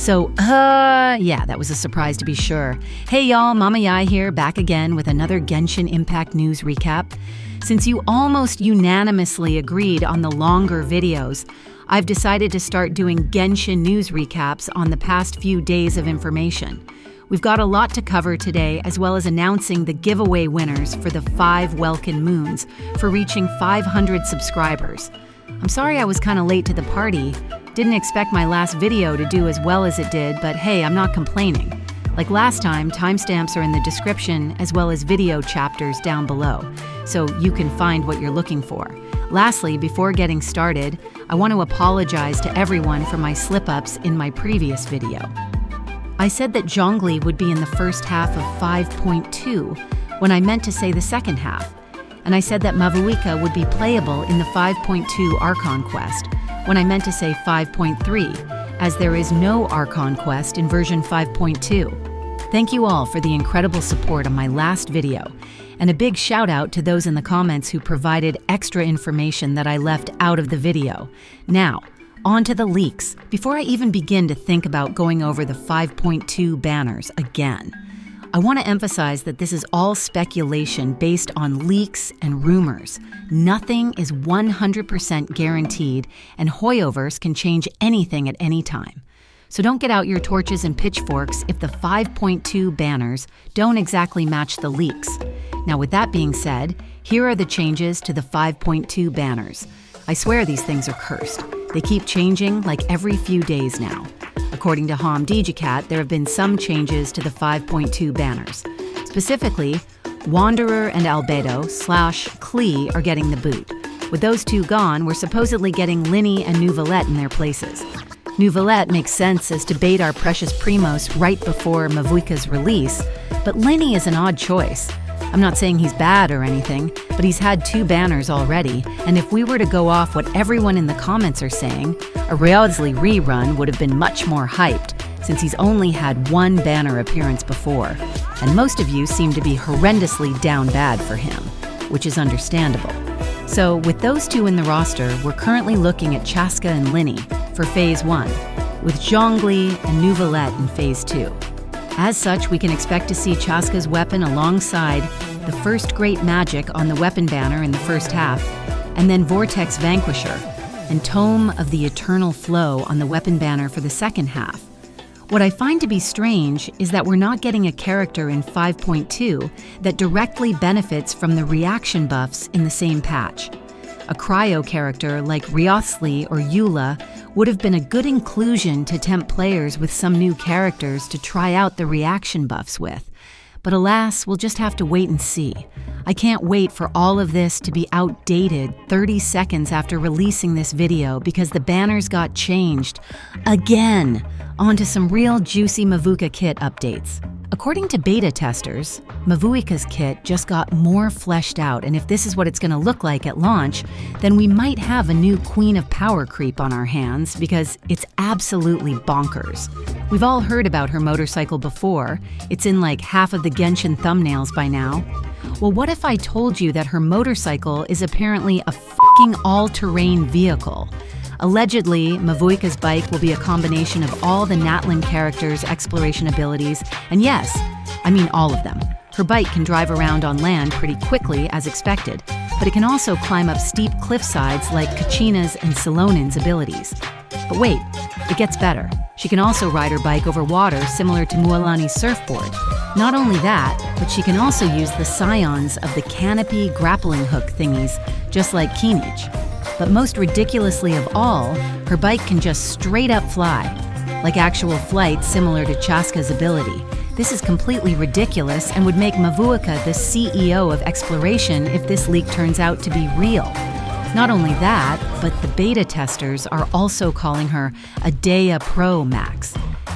Yeah, that was a surprise to be sure. Hey y'all, Mama Yai here, back again with another Genshin Impact News recap. Since you almost unanimously agreed on the longer videos, I've decided to start doing Genshin news recaps on the past few days of information. We've got a lot to cover today, as well as announcing the giveaway winners for the 5 Welkin moons for reaching 500 subscribers. I'm sorry I was kind of late to the party. Didn't expect my last video to do as well as it did, but hey, I'm not complaining. Like last time, timestamps are in the description as well as video chapters down below, so you can find what you're looking for. Lastly, before getting started, I want to apologize to everyone for my slip-ups in my previous video. I said that Zhongli would be in the first half of 5.2 when I meant to say the second half, and I said that Mavuika would be playable in the 5.2 Archon quest when I meant to say 5.3, as there is no Archon quest in version 5.2. Thank you all for the incredible support on my last video, and a big shout out to those in the comments who provided extra information that I left out of the video. Now, on to the leaks, before I even begin to think about going over the 5.2 banners again. I want to emphasize that this is all speculation based on leaks and rumors. Nothing is 100% guaranteed, and Hoyoverse can change anything at any time. So don't get out your torches and pitchforks if the 5.2 banners don't exactly match the leaks. Now with that being said, here are the changes to the 5.2 banners. I swear these things are cursed. They keep changing like every few days now. According to Hom Digicat, there have been some changes to the 5.2 banners. Specifically, Wanderer and Albedo/Klee are getting the boot. With those two gone, we're supposedly getting Linny and Neuvillette in their places. Neuvillette makes sense as to bait our precious Primos right before Mavuika's release, but Linny is an odd choice. I'm not saying he's bad or anything, but he's had 2 banners already, and if we were to go off what everyone in the comments are saying, a Wriothesley rerun would have been much more hyped, since he's only had 1 banner appearance before, and most of you seem to be horrendously down bad for him, which is understandable. So with those 2 in the roster, we're currently looking at Chaska and Linny for Phase 1, with Zhongli and Neuvillette in Phase 2. As such, we can expect to see Chaska's weapon alongside the first Great Magic on the weapon banner in the first half, and then Vortex Vanquisher and Tome of the Eternal Flow on the weapon banner for the second half. What I find to be strange is that we're not getting a character in 5.2 that directly benefits from the reaction buffs in the same patch. A cryo character like Wriothesley or Eula would have been a good inclusion to tempt players with some new characters to try out the reaction buffs with. But alas, we'll just have to wait and see. I can't wait for all of this to be outdated 30 seconds after releasing this video because the banners got changed. Again! On to some real juicy Mavuika Kit updates. According to beta testers, Mavuika's kit just got more fleshed out, and if this is what it's going to look like at launch, then we might have a new Queen of Power creep on our hands because it's absolutely bonkers. We've all heard about her motorcycle before. It's in like half of the Genshin thumbnails by now. Well, what if I told you that her motorcycle is apparently a fucking all-terrain vehicle? Allegedly, Mavuika's bike will be a combination of all the Natlan characters' exploration abilities, and yes, I mean all of them. Her bike can drive around on land pretty quickly as expected, but it can also climb up steep cliff sides like Kachina's and Silonin's abilities. But wait, it gets better. She can also ride her bike over water similar to Mualani's surfboard. Not only that, but she can also use the scions of the canopy grappling hook thingies, just like Kinich. But most ridiculously of all, her bike can just straight up fly, like actual flight similar to Chaska's ability. This is completely ridiculous and would make Mavuika the CEO of exploration if this leak turns out to be real. Not only that, but the beta testers are also calling her a Dea Pro Max,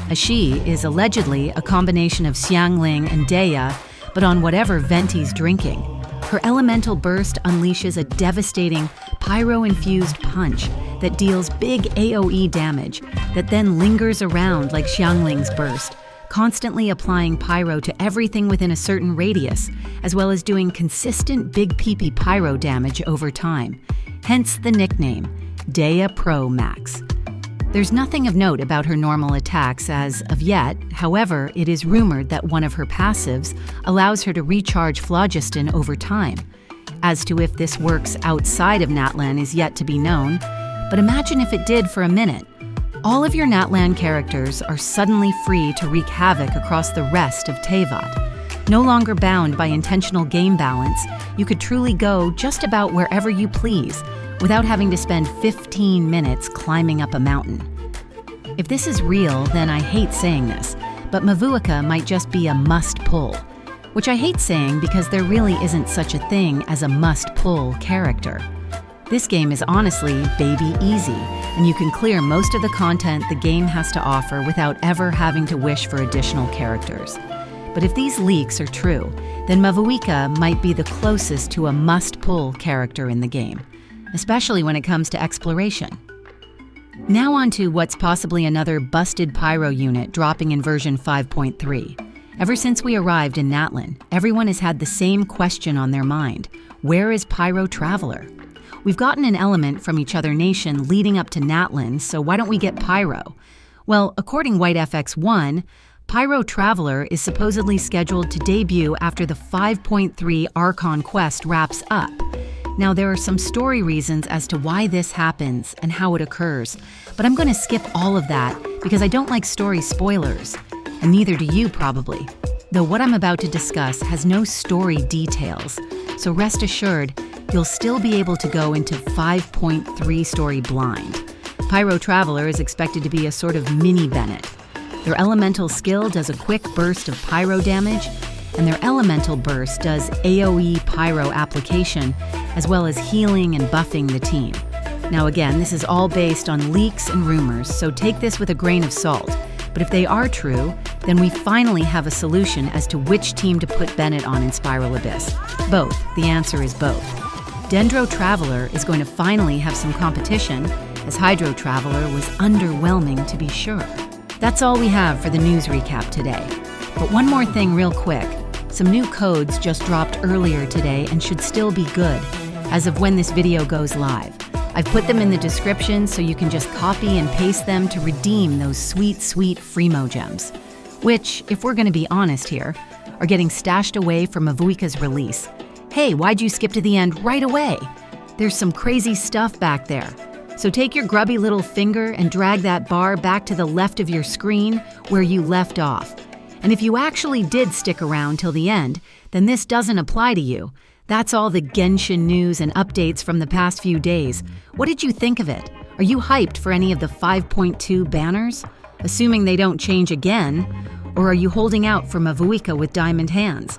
as she is allegedly a combination of Xiangling and Dea, but on whatever Venti's drinking. Her elemental burst unleashes a devastating Pyro-infused punch that deals big AoE damage that then lingers around like Xiangling's burst, constantly applying Pyro to everything within a certain radius, as well as doing consistent big PP Pyro damage over time. Hence the nickname, Dea Pro Max. There's nothing of note about her normal attacks as of yet. However, it is rumored that one of her passives allows her to recharge phlogiston over time. As to if this works outside of Natlan is yet to be known, but imagine if it did for a minute. All of your Natlan characters are suddenly free to wreak havoc across the rest of Teyvat. No longer bound by intentional game balance, you could truly go just about wherever you please without having to spend 15 minutes climbing up a mountain. If this is real, then I hate saying this, but Mavuika might just be a must-pull, which I hate saying because there really isn't such a thing as a must-pull character. This game is honestly baby easy, and you can clear most of the content the game has to offer without ever having to wish for additional characters. But if these leaks are true, then Mavuika might be the closest to a must-pull character in the game, especially when it comes to exploration. Now on to what's possibly another busted Pyro unit dropping in version 5.3. Ever since we arrived in Natlan, everyone has had the same question on their mind. Where is Pyro Traveler? We've gotten an element from each other nation leading up to Natlan, so why don't we get Pyro? Well, according WhiteFX1, Pyro Traveler is supposedly scheduled to debut after the 5.3 Archon quest wraps up. Now, there are some story reasons as to why this happens and how it occurs, but I'm going to skip all of that because I don't like story spoilers, and neither do you probably. Though what I'm about to discuss has no story details, so rest assured, you'll still be able to go into 5.3 story blind. Pyro Traveler is expected to be a sort of mini Bennett. Their elemental skill does a quick burst of pyro damage, and their elemental burst does AoE pyro application, as well as healing and buffing the team. Now again, this is all based on leaks and rumors, so take this with a grain of salt. But if they are true, then we finally have a solution as to which team to put Bennett on in Spiral Abyss. Both. The answer is both. Dendro Traveler is going to finally have some competition, as Hydro Traveler was underwhelming to be sure. That's all we have for the news recap today. But one more thing real quick. Some new codes just dropped earlier today and should still be good, as of when this video goes live. I've put them in the description so you can just copy and paste them to redeem those sweet, sweet Freemo gems, which, if we're going to be honest here, are getting stashed away for Mavuika's release. Hey, why'd you skip to the end right away? There's some crazy stuff back there. So take your grubby little finger and drag that bar back to the left of your screen where you left off. And if you actually did stick around till the end, then this doesn't apply to you. That's all the Genshin news and updates from the past few days. What did you think of it? Are you hyped for any of the 5.2 banners? Assuming they don't change again? Or are you holding out for Mavuika with diamond hands?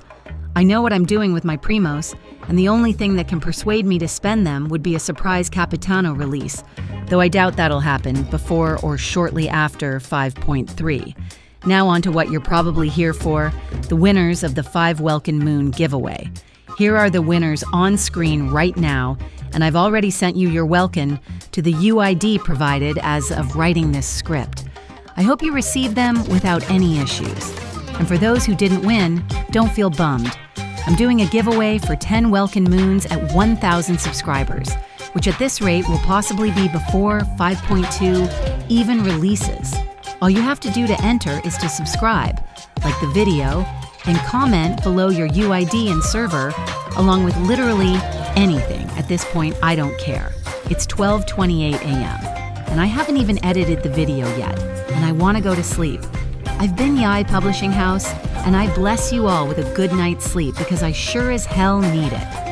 I know what I'm doing with my Primos, and the only thing that can persuade me to spend them would be a surprise Capitano release, though I doubt that'll happen before or shortly after 5.3. Now on to what you're probably here for, the winners of the 5 Welkin Moon giveaway. Here are the winners on screen right now, and I've already sent you your Welkin to the UID provided as of writing this script. I hope you received them without any issues. And for those who didn't win, don't feel bummed. I'm doing a giveaway for 10 Welkin Moons at 1,000 subscribers, which at this rate will possibly be before 5.2 even releases. All you have to do to enter is to subscribe, like the video, and comment below your UID and server, along with literally anything. At this point, I don't care. It's 12:28 a.m., and I haven't even edited the video yet, and I want to go to sleep. I've been Yai Publishing House, and I bless you all with a good night's sleep because I sure as hell need it.